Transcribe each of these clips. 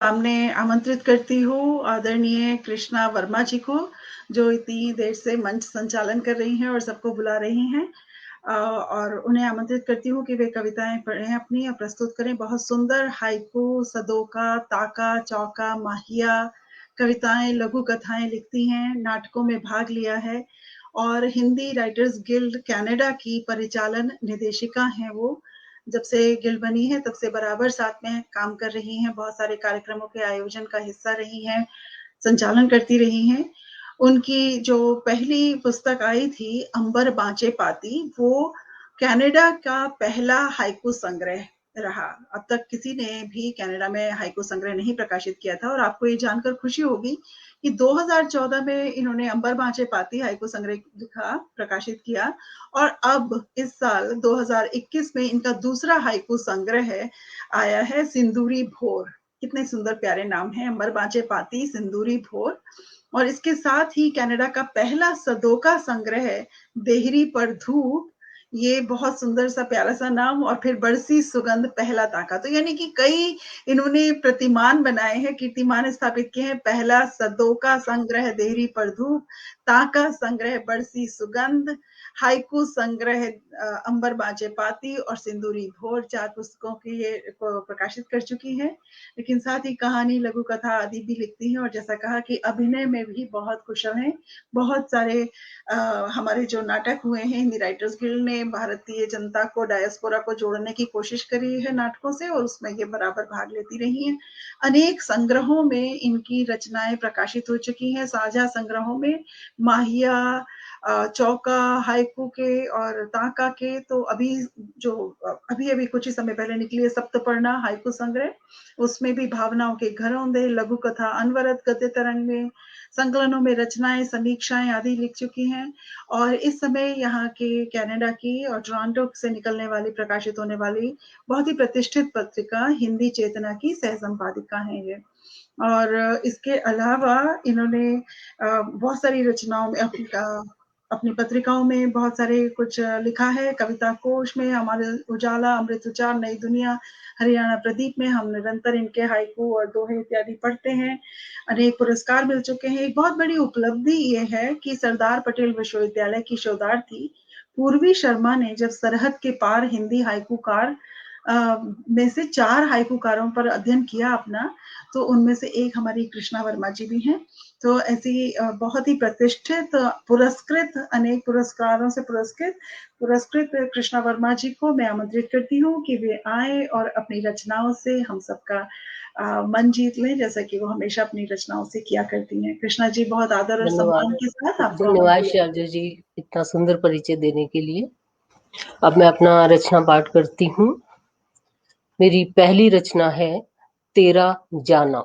सामने आमंत्रित करती हूँ आदरणीय कृष्णा वर्मा जी को, जो इतनी देर से मंच संचालन कर रही हैं और सबको बुला रही हैं। और उन्हें आमंत्रित करती हूँ कि वे कविताएं पढ़ें अपनी और प्रस्तुत करें। बहुत सुंदर हाइकू, सदोका, ताका, चौका, माहिया कविताएं, लघु कथाएं लिखती हैं, नाटकों में भाग लिया है और हिंदी राइटर्स गिल्ड कनाडा की परिचालन निदेशिका हैं वो। जब से गिल्ड बनी है तब से बराबर साथ में काम कर रही हैं, बहुत सारे कार्यक्रमों के आयोजन का हिस्सा रही हैं, संचालन करती रही हैं। उनकी जो पहली पुस्तक आई थी अंबर बाँचे पाती, वो कनाडा का पहला हाइकू संग्रह रहा। अब तक किसी ने भी कनाडा में हाइकू संग्रह नहीं प्रकाशित किया था और आपको ये जानकर खुशी होगी कि 2014 में इन्होंने अंबर बाँचे पाती हाइकू संग्रह लिखा, प्रकाशित किया और अब इस साल 2021 में इनका दूसरा हाइकू संग्रह आया है, सिंदूरी भोर। कितने सुंदर प्यारे नाम हैं, अंबर बाँचे पाती, सिंदूरी भोर। और इसके साथ ही कनाडा का पहला सदोका संग्रह देहरी पर धूप, ये बहुत सुंदर सा प्यारा सा नाम और फिर बरसी सुगंध पहला ताका। तो यानी कि कई इन्होंने प्रतिमान बनाए हैं, कीर्तिमान स्थापित किए हैं। पहला सदोका संग्रह देहरी पर धूप, ताका संग्रह बरसी सुगंध, हाइकू संग्रह अंबर बाँचे पाती और सिंदूरी भोर, 4 पुस्तकों की ये प्रकाशित कर चुकी हैं। लेकिन साथ ही कहानी, लघु कथा आदि भी लिखती हैं और जैसा कहा कि अभिनय में भी बहुत कुशल हैं। बहुत सारे हमारे जो नाटक हुए हैं, हिंदी राइटर्स गिल्ड ने भारतीय जनता को, डायस्पोरा को जोड़ने की कोशिश करी है नाटकों से और उसमें ये बराबर भाग लेती रही हैं। अनेक संग्रहों में इनकी रचनाएं प्रकाशित हो चुकी हैं, साझा संग्रहों में माहिया, चौका, हाइकू के और ताका के। तो अभी जो अभी कुछ ही समय पहले निकली है सप्तपर्णा हाइकू संग्रह, उसमें भी भावनाओं के घरौंदे, लघु कथा अनवरत, गद्य तरंग में, संकलनों में रचनाएं, समीक्षाएं आदि लिख चुकी हैं और इस समय यहाँ के कनाडा की और टोरंटो से निकलने वाली, प्रकाशित होने वाली बहुत ही प्रतिष्ठित पत्रिका हिंदी चेतना की सह संपादिका हैं ये। और इसके अलावा इन्होंने बहुत सारी रचनाओं में अपनी पत्रिकाओं में बहुत सारे कुछ लिखा है। कविता कोश में हमारे उजाला, अमृत उचार, नई दुनिया, हरियाणा प्रदीप में हम निरंतर इनके हाइकू और दोहे इत्यादि पढ़ते हैं। अनेक पुरस्कार मिल चुके हैं। एक बहुत बड़ी उपलब्धि ये है कि सरदार पटेल विश्वविद्यालय की शोधार्थी पूर्वी शर्मा ने जब सरहद के पार हिंदी हाइकूकार में से 4 हाइकूकारों पर अध्ययन किया अपना, तो उनमें से एक हमारी कृष्णा वर्मा जी भी हैं। तो ऐसी बहुत ही प्रतिष्ठित, पुरस्कृत, अनेक पुरस्कारों से पुरस्कृत कृष्णा वर्मा जी को मैं आमंत्रित करती हूँ कि वे आए और अपनी रचनाओं से हम सबका मन जीत लें, जैसा कि वो हमेशा अपनी रचनाओं से किया करती हैं। कृष्णा जी, बहुत आदर और धन्यवाद। सम्मान के साथ आपको धन्यवाद आमंत्रित। शारजा जी, इतना सुंदर परिचय देने के लिए। अब मैं अपना रचना पाठ करती हूँ। मेरी पहली रचना है तेरा जाना।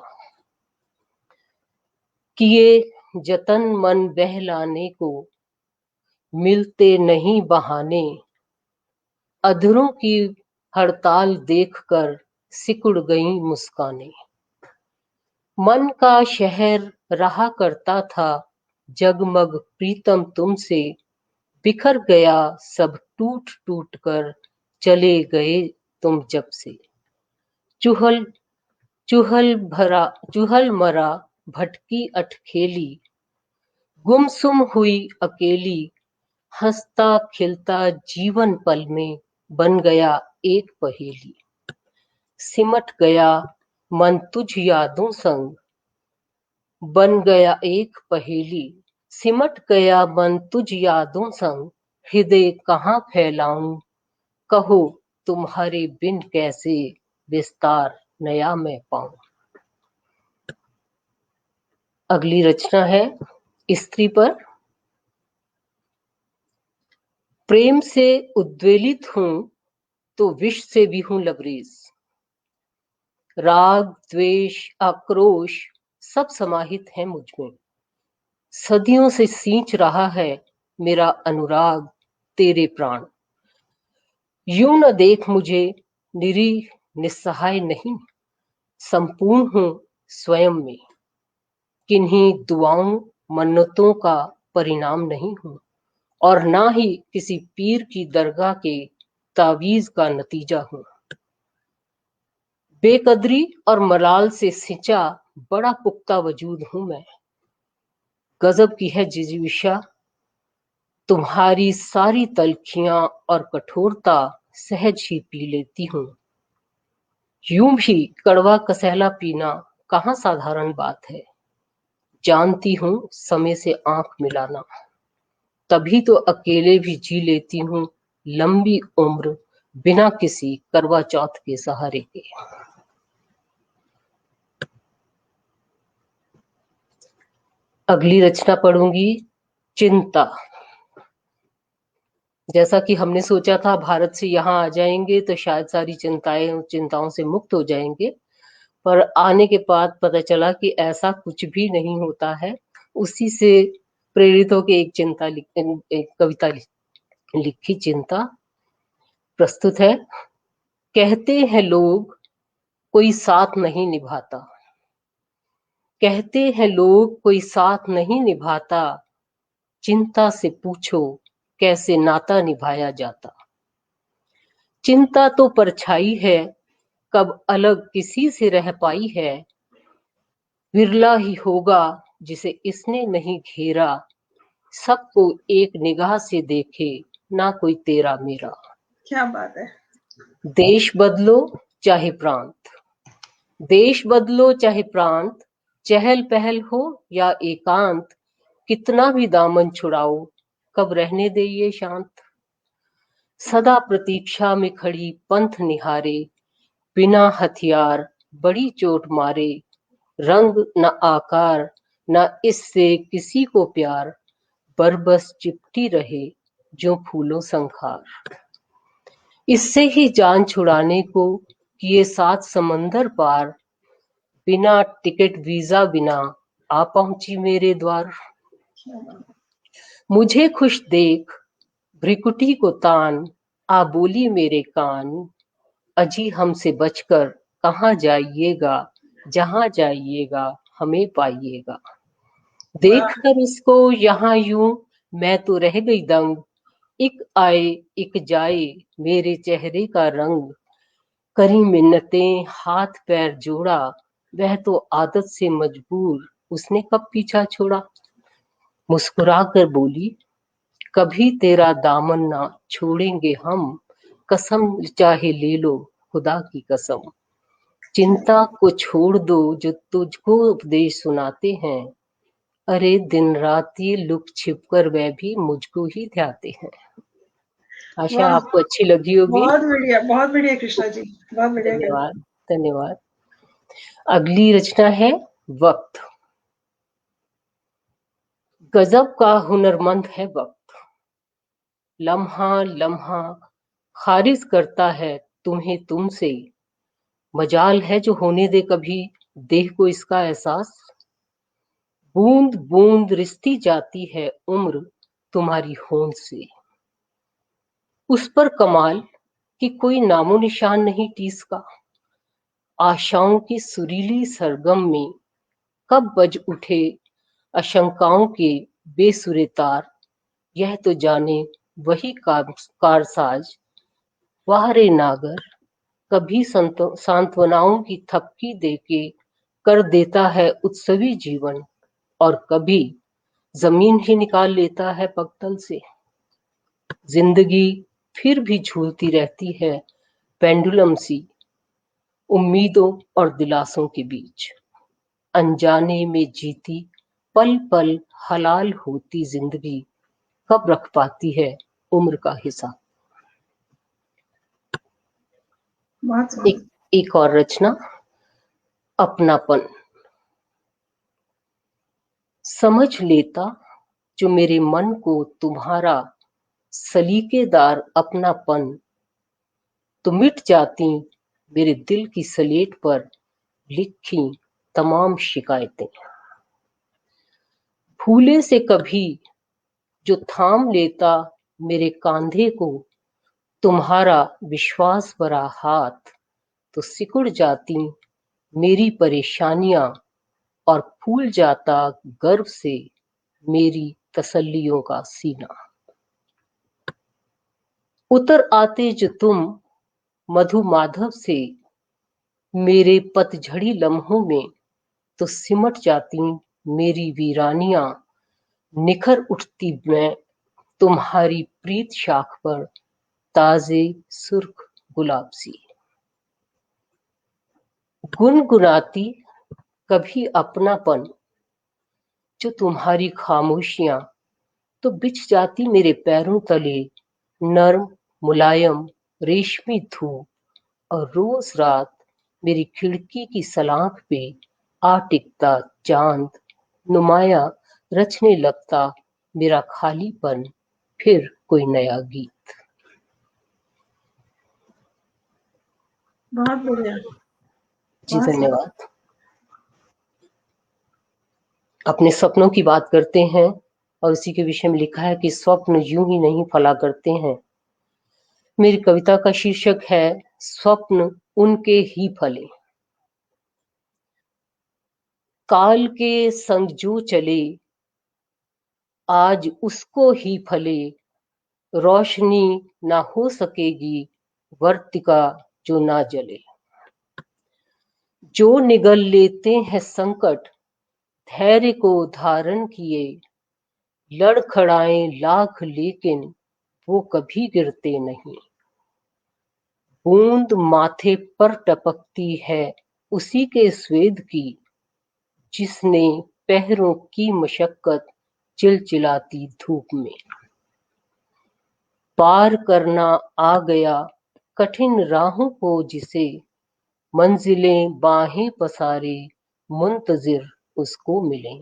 किए जतन मन बहलाने को, मिलते नहीं बहाने, अधरों की हड़ताल देखकर सिकुड़ गई मुस्काने। मन का शहर रहा करता था जगमग प्रीतम तुमसे, बिखर गया सब टूट टूट कर चले गए तुम जब से। चुहल चुहल मरा भटकी अटखेली, गुमसुम हुई अकेली, हंसता खिलता जीवन पल में बन गया एक पहेली। सिमट गया मन तुझ यादों संग, बन गया एक पहेली। सिमट गया मन तुझ यादों संग, हृदय कहाँ फैलाऊं, कहो तुम्हारे बिन कैसे विस्तार नया मैं पाऊं। अगली रचना है स्त्री पर। प्रेम से उद्वेलित हूं तो विष से भी हूं लबरेज। राग द्वेष आक्रोश सब समाहित है मुझ में। सदियों से सींच रहा है मेरा अनुराग तेरे प्राण। यूं न देख मुझे निरीह निस्सहाय नहीं, संपूर्ण हूं स्वयं में। किन्हीं दुआओं मन्नतों का परिणाम नहीं हूं और ना ही किसी पीर की दरगाह के तावीज का नतीजा हूं। बेकदरी और मलाल से सिंचा बड़ा पुख्ता वजूद हूं मैं। गजब की है जिजीविशा, तुम्हारी सारी तलखियां और कठोरता सहज ही पी लेती हूँ। यूं भी कड़वा कसैला पीना कहाँ साधारण बात है। जानती हूँ समय से आंख मिलाना, तभी तो अकेले भी जी लेती हूँ लंबी उम्र बिना किसी करवा चौथ के सहारे के। अगली रचना पढ़ूंगी, चिंता। जैसा कि हमने सोचा था भारत से यहाँ आ जाएंगे तो शायद सारी चिंताओं से मुक्त हो जाएंगे, पर आने के बाद पता चला कि ऐसा कुछ भी नहीं होता है। उसी से प्रेरित होकर एक कविता लिखी, चिंता प्रस्तुत है। कहते हैं लोग कोई साथ नहीं निभाता, कहते हैं लोग कोई साथ नहीं निभाता, चिंता से पूछो कैसे नाता निभाया जाता। चिंता तो परछाई है, कब अलग किसी से रह पाई है, विरला ही होगा जिसे इसने नहीं घेरा, सबको एक निगाह से देखे ना कोई तेरा मेरा। क्या बात है। देश बदलो चाहे प्रांत, देश बदलो चाहे प्रांत, चहल पहल हो या एकांत, कितना भी दामन छुड़ाओ कब रहने दे ये शांत। सदा प्रतीक्षा में खड़ी पंथ निहारे, बिना हथियार बड़ी चोट मारे, रंग न आकार न इससे किसी को प्यार, बरबस चिपटी रहे जो फूलों संखार। इससे ही जान छुड़ाने को किए 7 समंदर पार, बिना टिकट वीजा बिना आ पहुंची मेरे द्वार। मुझे खुश देख भ्रिकुटी को तान, आ बोली मेरे कान, अजी हमसे बचकर कहाँ जाइएगा, जहां जाइएगा हमें पाइएगा। देख कर उसको यहाँ यूं मैं तो रह गई दंग, एक आए एक जाए मेरे चेहरे का रंग, करी मिन्नतें हाथ पैर जोड़ा, वह तो आदत से मजबूर उसने कब पीछा छोड़ा। मुस्कुरा कर बोली कभी तेरा दामन ना छोड़ेंगे हम, कसम चाहे ले लो खुदा की कसम। चिंता को छोड़ दो जो तुझको उपदेश सुनाते हैं, अरे दिन रात ये लुक छिप कर वह भी मुझको ही ध्याते हैं। आशा आपको अच्छी लगी होगी। बहुत बढ़िया कृष्णा जी, बहुत बढ़िया। धन्यवाद धन्यवाद। अगली रचना है वक्त। गजब का हुनरमंद है वक्त, लम्हा लम्हा खारिज करता है तुम्हें तुमसे, मजाल है जो होने दे कभी देह को इसका एहसास। बूंद बूंद रिसती जाती है उम्र तुम्हारी होंद से, उस पर कमाल कि कोई नामो निशान नहीं टीस का। आशाओं की सुरीली सरगम में कब बज उठे आशंकाओं के बेसुरे तार, यह तो जाने वही कारसाज वाहरे नागर, कभी सांत्वनाओं की थपकी देके कर देता है उत्सवी जीवन, और कभी जमीन ही निकाल लेता है पगतल से। जिंदगी फिर भी झूलती रहती है पेंडुलम सी, उम्मीदों और दिलासों के बीच। अनजाने में जीती पल पल हलाल होती जिंदगी, कब रख पाती है उम्र का हिसाब। एक और रचना, अपनापन। समझ लेता जो मेरे मन को तुम्हारा सलीकेदार अपनापन, तो मिट जाती मेरे दिल की सलेट पर लिखी तमाम शिकायतें। फूले से कभी जो थाम लेता मेरे कांधे को तुम्हारा विश्वास भरा हाथ, तो सिकुड़ जाती मेरी परेशानियां और फूल जाता गर्व से मेरी तसल्लियों का सीना। उतर आते जो तुम मधु माधव से मेरे पतझड़ी लम्हों में तो सिमट जाती मेरी वीरानियां, निखर उठती मैं तुम्हारी प्रीत शाख पर, ताजे सुर्ख गुलाब सी। गुनगुनाती कभी अपनापन जो तुम्हारी खामोशियां, तो बिछ जाती मेरे पैरों तले नर्म मुलायम रेशमी धूप, और रोज रात मेरी खिड़की की सलाख पे आ टिकता चांद, नुमाया रचने लगता मेरा खालीपन, फिर कोई नया गीत। बहुत बढ़िया, जी बहुत सुंदर। धन्यवाद। अपने सपनों की बात करते हैं और उसी के विषय में लिखा है कि स्वप्न यूं ही नहीं फला करते हैं। मेरी कविता का शीर्षक है स्वप्न उनके ही फले। काल के संग जो चले आज उसको ही फले, रोशनी ना हो सकेगी वर्तिका जो ना जले। जो निगल लेते हैं संकट धैर्य को धारण किए, लड़खड़ाए लाख लेकिन वो कभी गिरते नहीं। बूंद माथे पर टपकती है उसी के स्वेद की, जिसने पहरों की मशक्कत चिलचिलाती धूप में पार करना आ गया कठिन राहों को, जिसे मंजिलें बाहें पसारे मुंतजिर उसको मिले।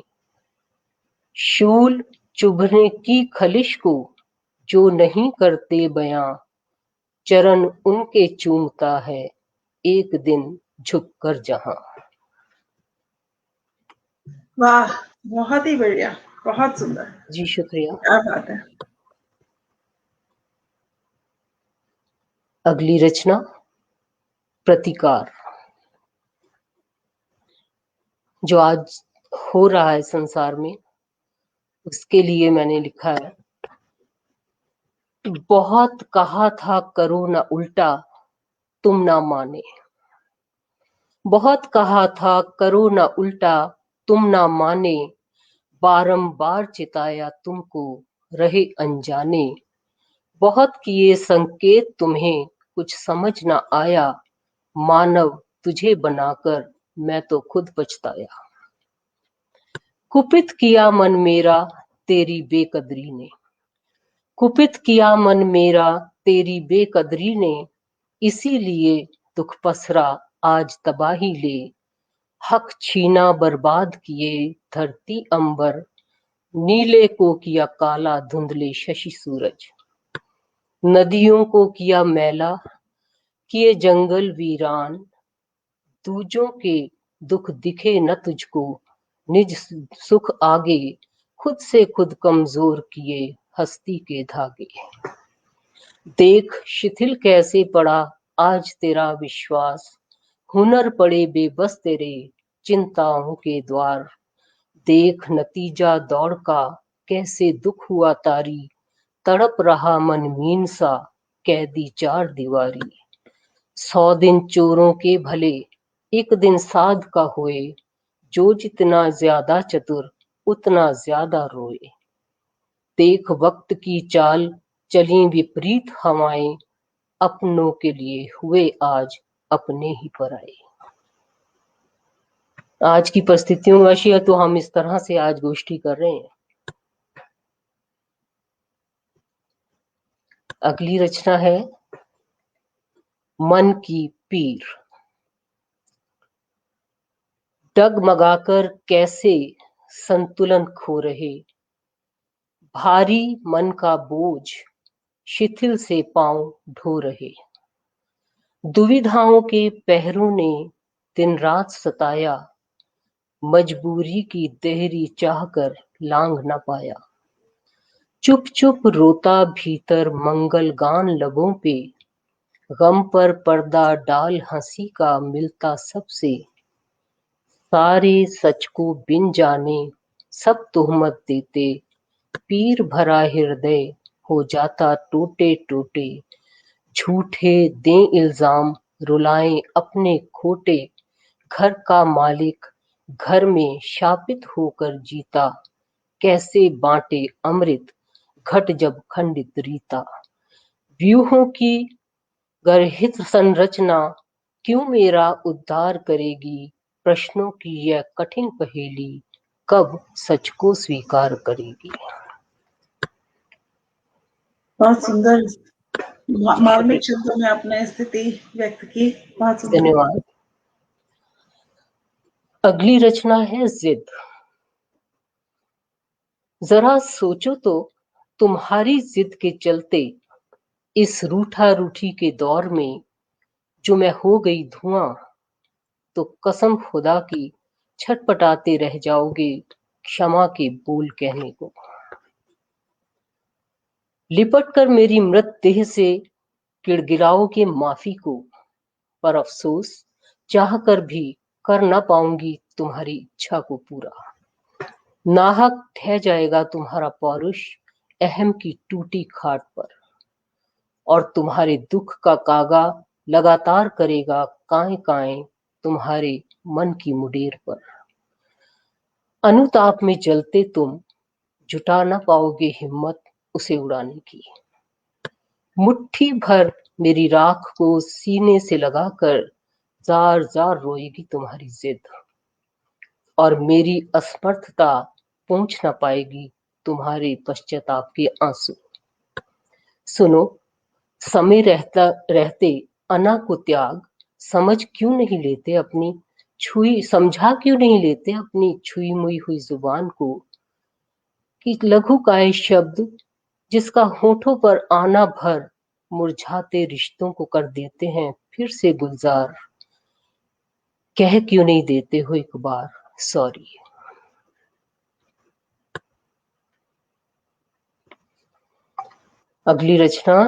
शूल चुभने की खलिश को जो नहीं करते बयां, चरण उनके चूमता है एक दिन झुककर जहां। वाह, बहुत ही बढ़िया, बहुत सुंदर। जी शुक्रिया। क्या बात है। अगली रचना प्रतिकार। जो आज हो रहा है संसार में, उसके लिए मैंने लिखा है। बहुत कहा था करो ना उल्टा, तुम ना माने। बहुत कहा था करो ना उल्टा, तुम ना माने। बारंबार चिताया तुमको रहे अनजाने। बहुत किए संकेत तुम्हें कुछ समझ ना आया। मानव तुझे बनाकर मैं तो खुद पछताया। कुपित किया मन मेरा तेरी बेकदरी ने। कुपित किया मन मेरा तेरी बेकदरी ने। इसीलिए दुख पसरा आज तबाही ले। हक छीना बर्बाद किए धरती अंबर। नीले को किया काला धुंधले शशि सूरज। नदियों को किया मैला किए जंगल वीरान। दूजों के दुख दिखे न तुझको निज सुख आगे। खुद से खुद कमजोर किए हस्ती के धागे। देख शिथिल कैसे पड़ा आज तेरा विश्वास। हुनर पड़े बेबस तेरे चिंताओं के द्वार। देख नतीजा दौड़ का कैसे दुख हुआ तारी। तड़प रहा मन मीन सा कैदी चार दीवारी। 100 दिन चोरों के भले एक दिन साध का होए। जो जितना ज्यादा चतुर उतना ज्यादा रोए। देख वक्त की चाल चली विपरीत हवाएं। अपनों के लिए हुए आज अपने ही पराए। आज की परिस्थितियों वशी तो हम इस तरह से आज गोष्ठी कर रहे हैं। अगली रचना है मन की पीर। डगमगाकर कैसे संतुलन खो रहे। भारी मन का बोझ शिथिल से पांव ढो रहे। दुविधाओं के पहरों ने दिन रात सताया। मजबूरी की देहरी चाहकर लांग न पाया। चुप चुप रोता भीतर मंगल गान लबों पे। गम पर पर्दा डाल हंसी का मिलता सबसे। सारे सच को बिन जाने सब तोहमत देते। पीर भरा हृदय हो जाता टूटे टूटे। झूठे दें इल्जाम रुलाएं अपने खोटे घर का मालिक, घर में शापित होकर जीता, कैसे बांटे अमृत घट जब खंडित रीता। व्यूहों की गर्हित संरचना क्यों मेरा उद्धार करेगी, प्रश्नों की यह कठिन पहेली कब सच को स्वीकार करेगी। बहुत सुंदर मार्मिक शब्दों में आपने स्थिति व्यक्त की। बहुत सुंदर। धन्यवाद। अगली रचना है जिद। जरा सोचो तो, तुम्हारी जिद के चलते इस रूठा रूठी के दौर में जो मैं हो गई धुआं, तो कसम खुदा की छटपटाते रह जाओगे क्षमा के बोल कहने को। लिपट कर मेरी मृत देह से गिड़गिड़ाओगे माफी को, पर अफसोस चाह कर भी कर ना पाऊंगी तुम्हारी इच्छा को पूरा। नाहक ठह जाएगा तुम्हारा पौरुष अहम की टूटी खाट पर, और तुम्हारे दुख का कागा लगातार करेगा काएं काएं तुम्हारे मन की मुडेर पर। अनुताप में जलते तुम जुटा ना पाओगे हिम्मत उसे उड़ाने की। मुट्ठी भर मेरी राख को सीने से लगाकर जार जार रोएगी तुम्हारी जिद, और मेरी असमर्थता पहुंच ना पाएगी तुम्हारे पश्चाताप के आंसू। सुनो, समय रहते अना को त्याग समझ क्यों नहीं लेते अपनी समझा क्यों नहीं लेते अपनी छुई मुई हुई जुबान को, कि लघुकाय शब्द जिसका होठों पर आना भर मुरझाते रिश्तों को कर देते हैं फिर से गुलजार। कह क्यों नहीं देते हो एक बार सॉरी। अगली रचना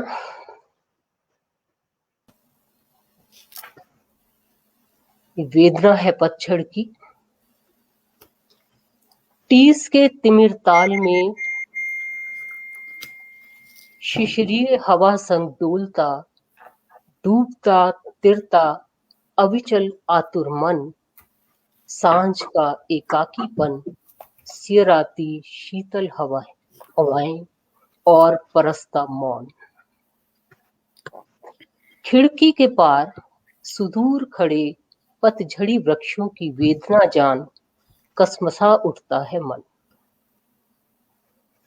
वेदना है पतझड़ की। टीस के तिमिर ताल में शिशिरीय हवा संग डोलता, डूबता तिरता अविचल आतुर मन, सांझ का एकाकीपन, सियराती शीतल हवाएं और परस्ता मौन। खिड़की के पार सुदूर खड़े पतझड़ी वृक्षों की वेदना जान कसमसा उठता है मन।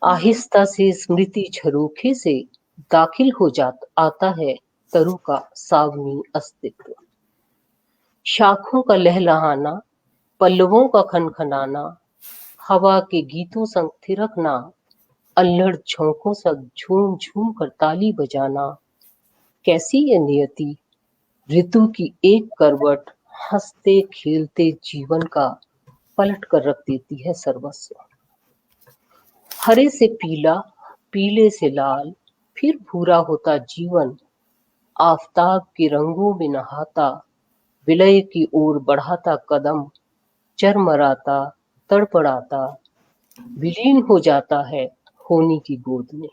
आहिस्ता से स्मृति झरोखे से दाखिल हो आता है तरु का सावनी अस्तित्व। शाखों का लहलहाना, पल्लवों का खनखनाना, हवा के गीतों संग थिरकना, अल्हड़ झोंकों संग झूम झूम कर ताली बजाना। कैसी ये नियति, ऋतु की एक करवट हंसते खेलते जीवन का पलट कर रख देती है सर्वस्व। हरे से पीला, पीले से लाल, फिर भूरा होता जीवन, आफताब के रंगों में नहाता, विलय की ओर बढ़ाता कदम, चरमराता, तड़पड़ाता, विलीन हो जाता है होनी की गोद में।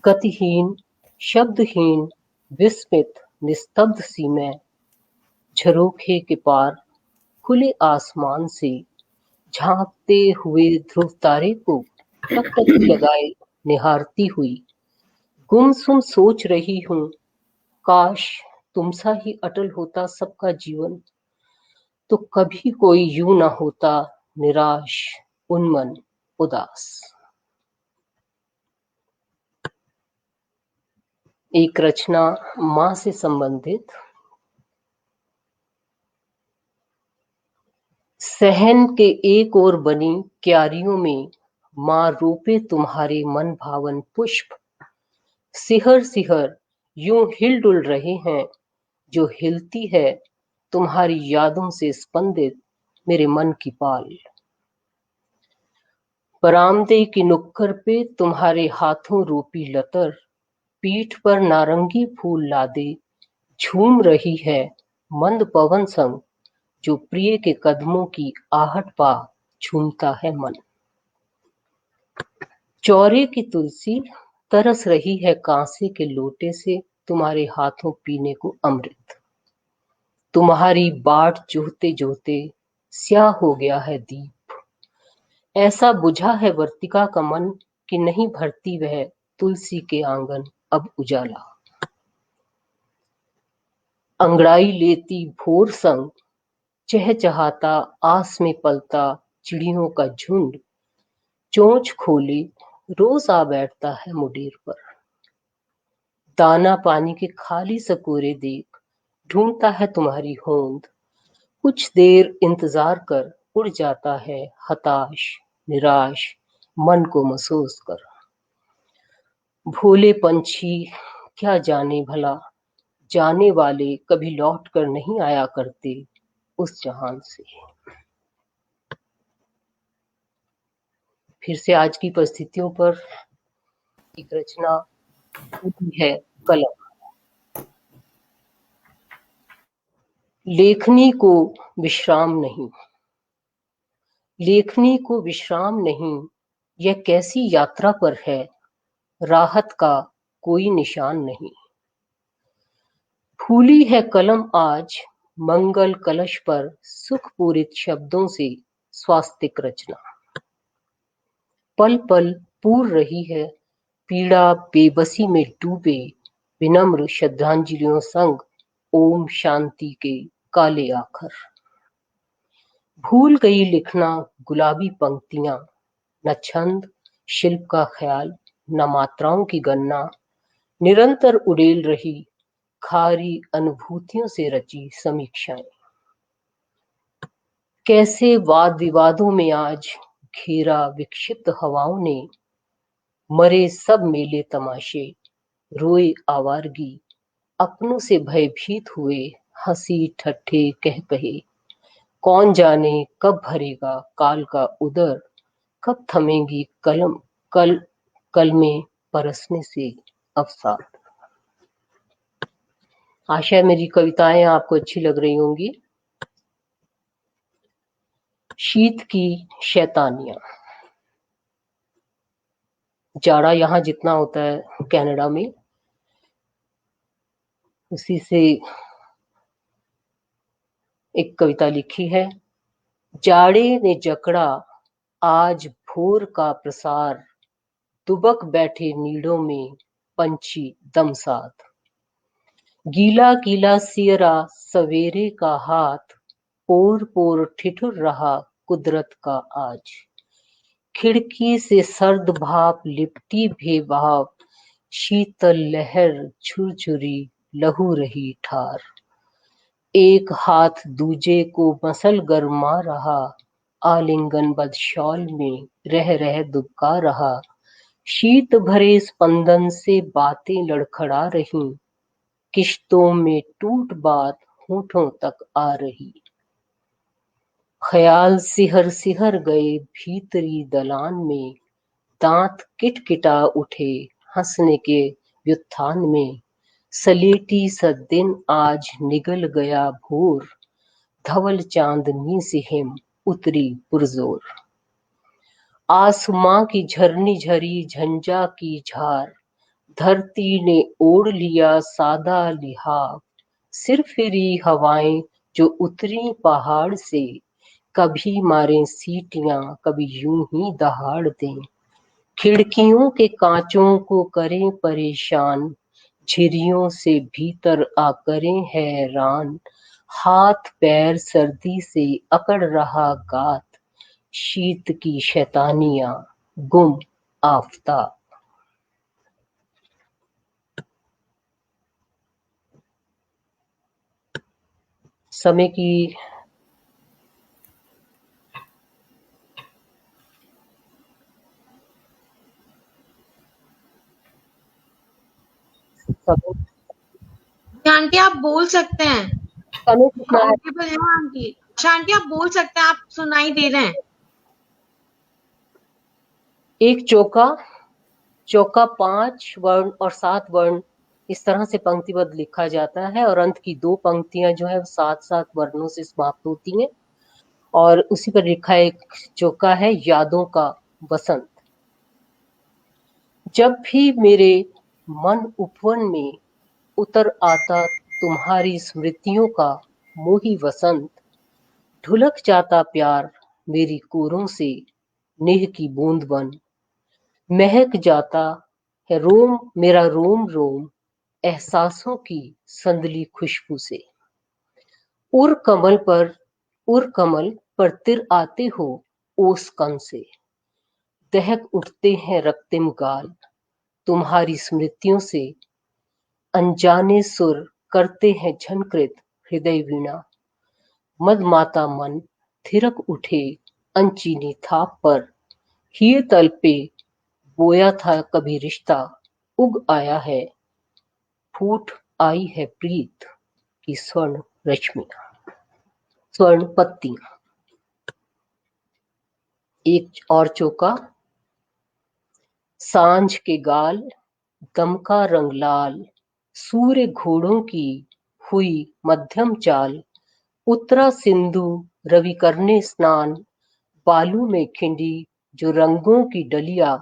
गतिहीन, शब्दहीन, विस्मित, निस्तब्ध सी मैं, झरोखे के पार खुले आसमान से झांकते हुए ध्रुव तारे को टकटकी लगाए निहारती हुई गुमसुम सोच रही हूँ, काश तुम सा ही अटल होता सबका जीवन, तो कभी कोई यूं ना होता निराश, उन्मन, उदास। एक रचना माँ से संबंधित। सहन के एक और बनी क्यारियों में माँ रोपे तुम्हारे मन भावन पुष्प, सिहर सिहर यूं हिल डुल रहे हैं, जो हिलती है तुम्हारी यादों से स्पंदित मेरे मन की पाल। बरामदे की नुक्कड़ पे तुम्हारे हाथों रोपी लतर, पीठ पर नारंगी फूल लादे झूम रही है मंद पवन संग, जो प्रिय के कदमों की आहट पा झूमता है मन। चौरे की तुलसी तरस रही है कांसे के लोटे से तुम्हारे हाथों पीने को अमृत। तुम्हारी बाट जोहते जोहते स्याह हो गया है दीप। ऐसा बुझा है वर्तिका का मन कि नहीं भरती वह तुलसी के आंगन अब उजाला। अंगड़ाई लेती भोर संग चहचहाता आस में पलता चिड़ियों का झुंड चोंच खोले रोज आ बैठता है मुडेर पर। दाना पानी के खाली सकोरे देख ढूंढता है तुम्हारी होंद। कुछ देर इंतजार कर उड़ जाता है हताश निराश मन को महसूस कर। भोले पंछी क्या जाने भला जाने वाले कभी लौट कर नहीं आया करते उस जहान से। फिर से आज की परिस्थितियों पर एक रचना होती है कलम। लेखनी को विश्राम नहीं, लेखनी को विश्राम नहीं, यह कैसी यात्रा पर है, राहत का कोई निशान नहीं। फूली है कलम आज मंगल कलश पर सुख पूरित शब्दों से स्वास्तिक रचना। पल पल पूर रही है पीड़ा बेबसी में डूबे विनम्र श्रद्धांजलियों संग ओम शांति के काले आखर। भूल गई लिखना गुलाबी पंक्तियां, न छंद शिल्प का ख्याल न मात्राओं की गणना। निरंतर उड़ेल रही खारी अनुभूतियों से रची समीक्षाएं। कैसे वाद विवादों में आज घेरा विक्षिप्त हवाओं ने। मरे सब मेले तमाशे रोए आवारगी अपनों से भयभीत हुए हंसी ठट्ठे कह कहे। कौन जाने कब भरेगा काल का उदर, कब थमेंगी कल में परसने से अवसाद। आशा है मेरी कविताएं आपको अच्छी लग रही होंगी। शीत की शैतानियां। जाड़ा यहाँ जितना होता है कनाडा में, उसी से एक कविता लिखी है। जाड़े ने जकड़ा आज भोर का प्रसार, दुबक बैठे नीड़ों में पंछी दमसाद। गीला गीला सियरा सवेरे का हाथ, पोर पोर ठिठुर रहा कुदरत का आज। खिड़की से सर्द भाप लिपटी बेभाव, शीतल लहर झुरझुरी लहू रही ठार। एक हाथ दूजे को मसल गरमा रहा, आलिंगन बद शॉल में रह रह दुबका रहा। शीत भरे स्पंदन से बातें लड़खड़ा रही, किश्तों में टूट बात होठों तक आ रही। ख्याल सिहर सिहर गए भीतरी दलान में, दांत किटकिटा उठे हंसने के व्युत्थान में। सलेटी सा दिन आज निगल गया भोर, धवल चांदनी से हिम उतरी पुरजोर। आसमां की झरनी झरी झंझा की झार, धरती ने ओढ़ लिया सादा लिहाफ। सिर फिरी हवाएं जो उतरी पहाड़ से, कभी मारे सीटियां कभी यूं ही दहाड़ दें। खिड़कियों के कांचों को करें परेशान, झिरियों से भीतर आकरें हैरान। हाथ पैर सर्दी से अकड़ रहा गात, शीत की शैतानियां गुम आफताब। समय की आंटी आप बोल सकते हैं। समय कितना है? ऑडिबल है आंटी? आंटी आप बोल सकते हैं, आप सुनाई दे रहे हैं। एक चौका 5 वर्ण और 7 वर्ण इस तरह से पंक्तिबद्ध लिखा जाता है, और अंत की 2 पंक्तियां जो है 7-7 वर्णों से समाप्त होती हैं। और उसी पर लिखा एक चौका है यादों का बसंत। जब भी मेरे मन उपवन में उतर आता तुम्हारी स्मृतियों का मोही वसंत, ढुलक जाता प्यार मेरी कोरों से नेह की बूंद बन, महक जाता है रोम मेरा रोम रोम एहसासों की संदली खुशबू से। उर कमल पर तिर आते हो ओस कन से, दहक उठते हैं रक्तिम गाल तुम्हारी स्मृतियों से, अनजाने सुर करते हैं झनकृत हृदय वीणा, मदमाता मन थिरक उठे अनचीनी थाप पर, हीर तल पे बोया था कभी रिश्ता, उग आया है फूट आई है प्रीत की स्वर्ण रश्मियां, स्वर्ण पत्तियां। एक और चौका। सांझ के गाल दमका रंग लाल, सूर्य घोड़ों की हुई मध्यम चाल, उतरा सिंधु रवि करने स्नान, बालू में खिंडी जो रंगों की डलिया,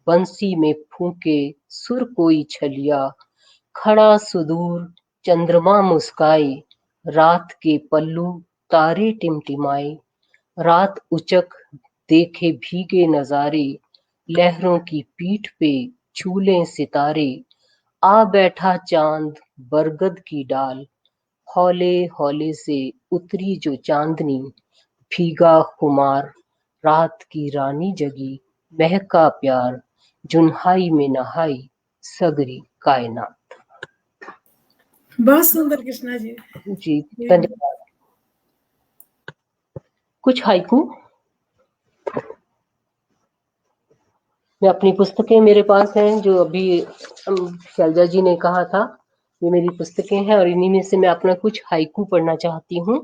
बंसी में फूंके सुर कोई छलिया, खड़ा सुदूर चंद्रमा मुस्काए, रात के पल्लू तारे टिमटिमाए, रात उचक देखे भीगे नजारे, लहरों की पीठ पे झूले सितारे, आ बैठा चांद बरगद की डाल, हौले हौले से उतरी जो चांदनी, भीगा खुमार रात की रानी जगी, महका प्यार जुन्हाई में नहाई सगरी कायनात। बहुत सुंदर कृष्णा जी। जी धन्यवाद। कुछ हाइकू मैं अपनी पुस्तकें मेरे पास हैं जो अभी शैलजा जी ने कहा था, ये मेरी पुस्तकें हैं और इन्हीं में से मैं अपना कुछ हाइकू पढ़ना चाहती हूँ।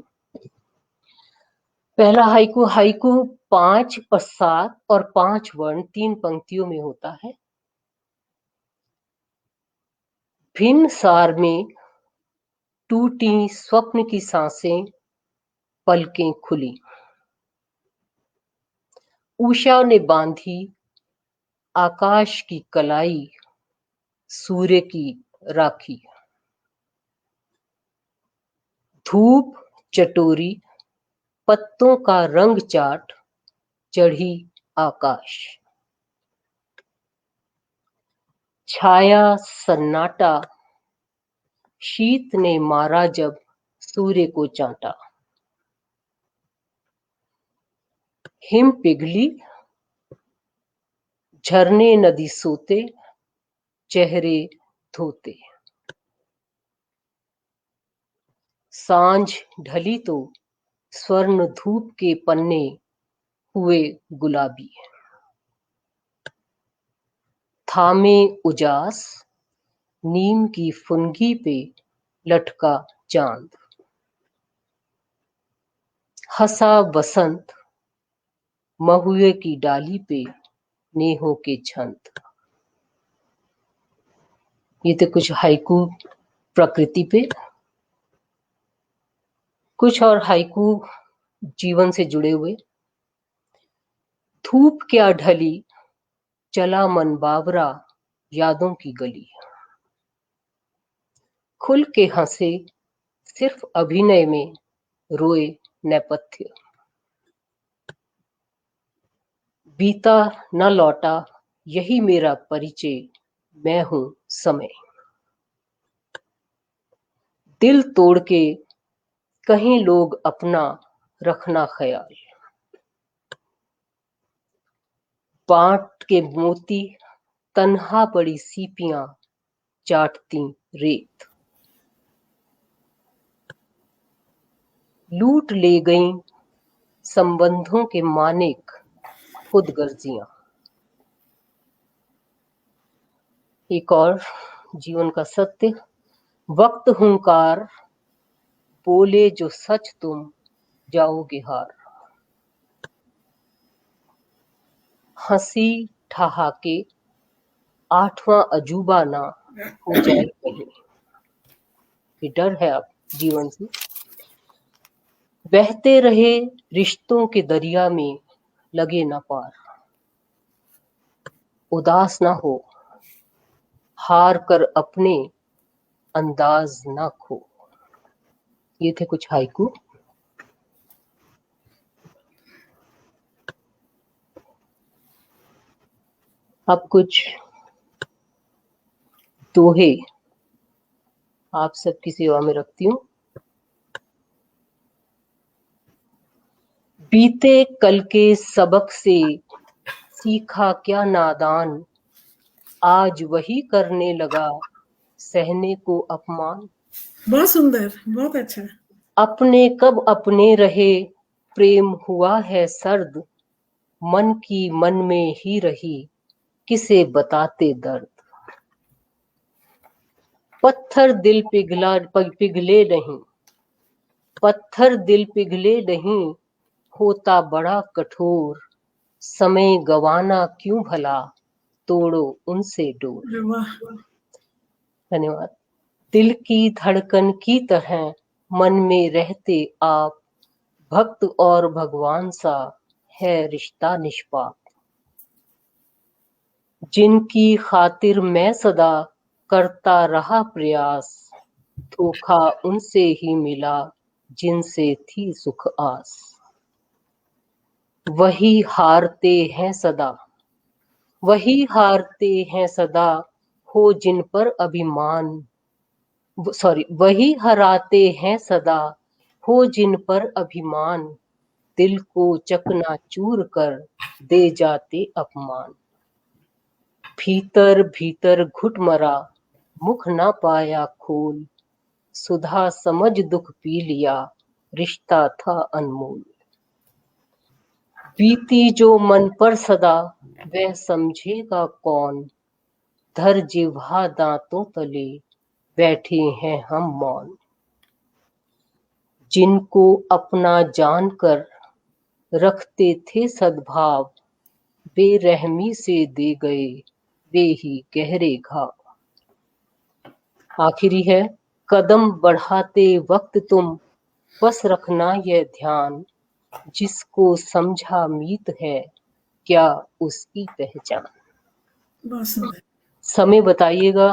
पहला हाइकू, हाइकू 5 और 7 और 5 वर्ण 3 पंक्तियों में होता है। भिन्न सार में टूटी स्वप्न की सांसें, पलकें खुली, उषा ने बांधी आकाश की कलाई, सूर्य की राखी, धूप चटोरी पत्तों का रंग चाट, चढ़ी आकाश, छाया सन्नाटा, शीत ने मारा जब सूर्य को चाटा, हिम पिघली झरने नदी सोते, चेहरे धोते, सांझ ढली तो स्वर्ण धूप के पन्ने हुए गुलाबी, थामे उजास नीम की फुनगी पे लटका चांद, हंसा बसंत महुए की डाली पे नेहों के छंद। ये तो कुछ हाइकू प्रकृति पे, कुछ और हाइकू जीवन से जुड़े हुए। धूप क्या ढली चला मन बावरा यादों की गली, खुल के हंसे सिर्फ अभिनय में रोए नेपथ्य, बीता न लौटा यही मेरा परिचय, मैं हूं समय, दिल तोड़ के कहीं लोग अपना रखना ख्याल, बांट के मोती तन्हा पड़ी सीपियां चाटती रेत, लूट ले गईं संबंधों के मानिक खुद गर्जियां। एक और जीवन का सत्य, वक्त हुंकार बोले जो सच तुम जाओगे हार, हंसी ठहाके 8वां अजूबा ना हो जाए कहीं, ये डर है अब जीवन से। बहते रहे रिश्तों के दरिया में लगे न पार, उदास ना हो हार कर अपने अंदाज ना खो। ये थे कुछ हाइकू। अब कुछ दोहे आप सबकी सेवा में रखती हूँ। बीते कल के सबक से सीखा क्या नादान, आज वही करने लगा सहने को अपमान। बहुत सुंदर, बहुत अच्छा। अपने कब अपने रहे, प्रेम हुआ है सर्द, मन की मन में ही रही, किसे बताते दर्द। पत्थर दिल पिघले नहीं, पत्थर दिल पिघले नहीं, होता बड़ा कठोर, समय गवाना क्यों भला, तोड़ो उनसे डोर। वाह, धन्यवाद। दिल की धड़कन की तरह मन में रहते आप, भक्त और भगवान सा है रिश्ता निष्पाप। जिनकी खातिर मैं सदा करता रहा प्रयास, धोखा उनसे ही मिला जिनसे थी सुख आस। वही हारते हैं सदा, वही हारते हैं सदा, हो जिन पर अभिमान, वही हराते हैं सदा, हो जिन पर अभिमान, दिल को चकनाचूर कर दे जाते अपमान। भीतर भीतर घुट मरा, मुख ना पाया खोल, सुधा समझ दुख पी लिया, रिश्ता था अनमोल। बीती जो मन पर सदा, वह समझेगा कौन, धर जिह्वा दांतों तले, बैठे हैं हम मौन। जिनको अपना जानकर रखते थे सद्भाव, बेरहमी से दे गए वे ही गहरे घाव। आखिरी है, कदम बढ़ाते वक्त तुम बस रखना यह ध्यान, जिसको समझा मीत है क्या उसकी पहचान। बहुत सुंदर। समय बताइएगा